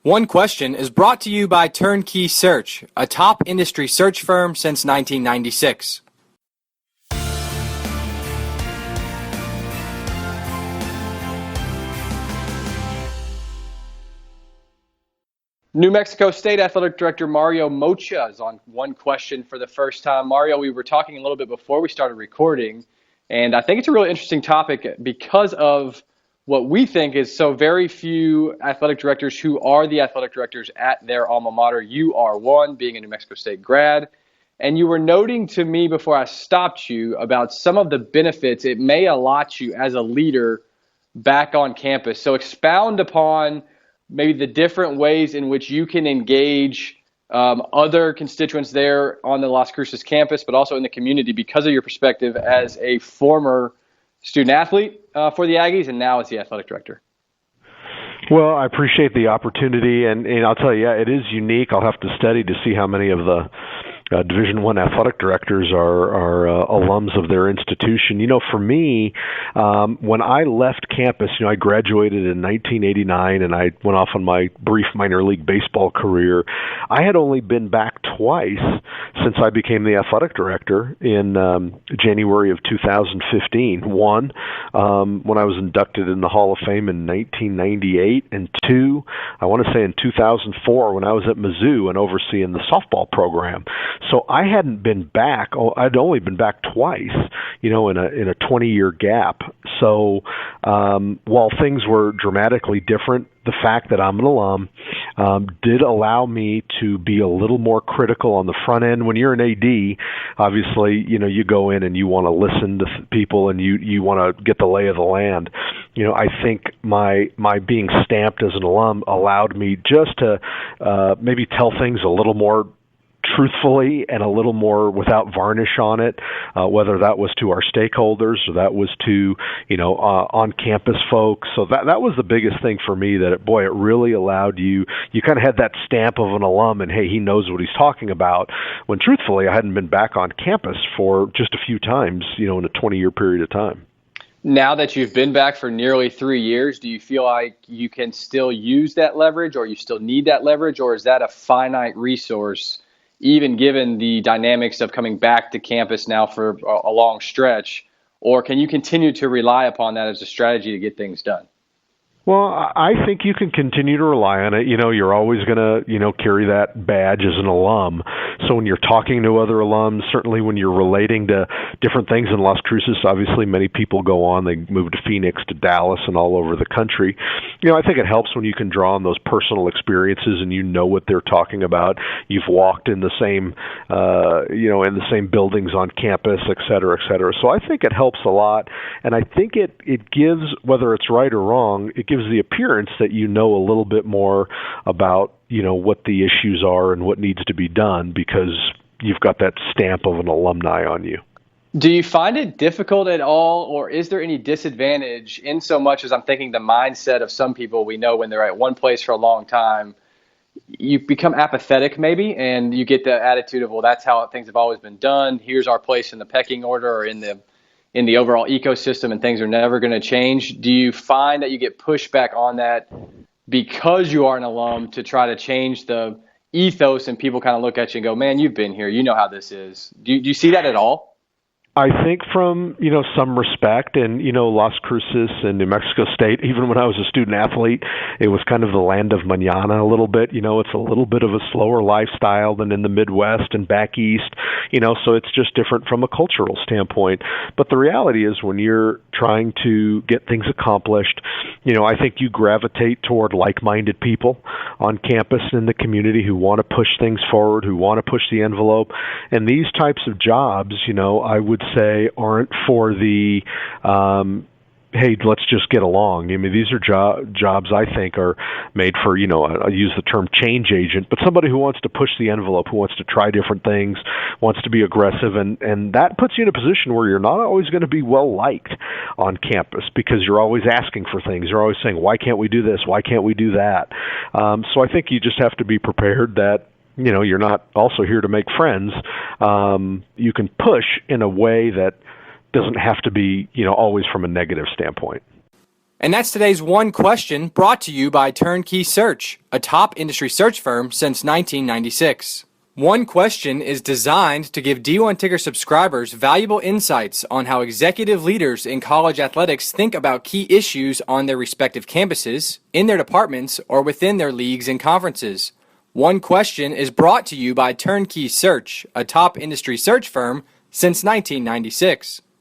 One Question is brought to you by Turnkey Search, a top industry search firm since 1996. New Mexico State Athletic Director Mario Moccia is on One Question for the first time. Mario, we were talking a little bit before we started recording, and I think it's a really interesting topic because of what we think is so very few athletic directors who are the athletic directors at their alma mater. You are one, being a New Mexico State grad. And you were noting to me before I stopped you about some of the benefits it may allot you as a leader back on campus. So expound upon maybe the different ways in which you can engage other constituents there on the Las Cruces campus, but also in the community because of your perspective as a former student athlete for the Aggies and now as the athletic director. Well, I appreciate the opportunity, and I'll tell you, yeah, it is unique. I'll have to study to see how many of the Division I athletic directors are alums of their institution. You know, for me, when I left campus, I graduated in 1989 and I went off on my brief minor league baseball career. I had only been back twice since I became the athletic director in January of 2015. One, when I was inducted in the Hall of Fame in 1998, and two, I want to say in 2004 when I was at Mizzou and overseeing the softball program. So I hadn't been back. I'd only been back twice, in a 20-year gap. So while things were dramatically different, the fact that I'm an alum did allow me to be a little more critical on the front end. When you're an AD, obviously, you go in and you want to listen to people and you want to get the lay of the land. I think my being stamped as an alum allowed me just to maybe tell things a little more truthfully and a little more without varnish on it, whether that was to our stakeholders or that was to, on-campus folks. So that was the biggest thing for me, that, it really allowed you kind of had that stamp of an alum and, hey, he knows what he's talking about, when truthfully I hadn't been back on campus for just a few times, in a 20-year period of time. Now that you've been back for nearly 3 years, do you feel like you can still use that leverage, or you still need that leverage, or is that a finite resource, even given the dynamics of coming back to campus now for a long stretch? Or can you continue to rely upon that as a strategy to get things done? Well, I think you can continue to rely on it. You're always going to, carry that badge as an alum. So when you're talking to other alums, certainly when you're relating to different things in Las Cruces, obviously many people go on, they move to Phoenix, to Dallas, and all over the country. I think it helps when you can draw on those personal experiences and what they're talking about. You've walked in the same, in the same buildings on campus, et cetera, et cetera. So I think it helps a lot. And I think it gives, whether it's right or wrong, it gives the appearance that you know a little bit more about, what the issues are and what needs to be done, because you've got that stamp of an alumni on you. Do you find it difficult at all, or is there any disadvantage in so much as I'm thinking the mindset of some people we know when they're at one place for a long time, you become apathetic maybe, and you get the attitude of, well, that's how things have always been done. Here's our place in the pecking order or in the overall ecosystem, and things are never going to change. Do you find that you get pushback on that because you are an alum to try to change the ethos, and people kind of look at you and go, man, you've been here, you know how this is? Do you see that at all? I think from, some respect, and, Las Cruces and New Mexico State, even when I was a student athlete, it was kind of the land of mañana a little bit. It's a little bit of a slower lifestyle than in the Midwest and back east, so it's just different from a cultural standpoint. But the reality is, when you're trying to get things accomplished, I think you gravitate toward like-minded people on campus and in the community who want to push things forward, who want to push the envelope. And these types of jobs, I would say, aren't for the hey, let's just get along. These are jobs I think are made for, I use the term change agent, but somebody who wants to push the envelope, who wants to try different things, wants to be aggressive, and that puts you in a position where you're not always going to be well liked on campus, because you're always asking for things. You're always saying, why can't we do this? Why can't we do that? So I think you just have to be prepared that you're not also here to make friends. You can push in a way that doesn't have to be, always from a negative standpoint. And that's today's One Question, brought to you by Turnkey Search, a top industry search firm since 1996. One Question is designed to give D1 Ticker subscribers valuable insights on how executive leaders in college athletics think about key issues on their respective campuses, in their departments, or within their leagues and conferences. One Question is brought to you by Turnkey Search, a top industry search firm since 1996.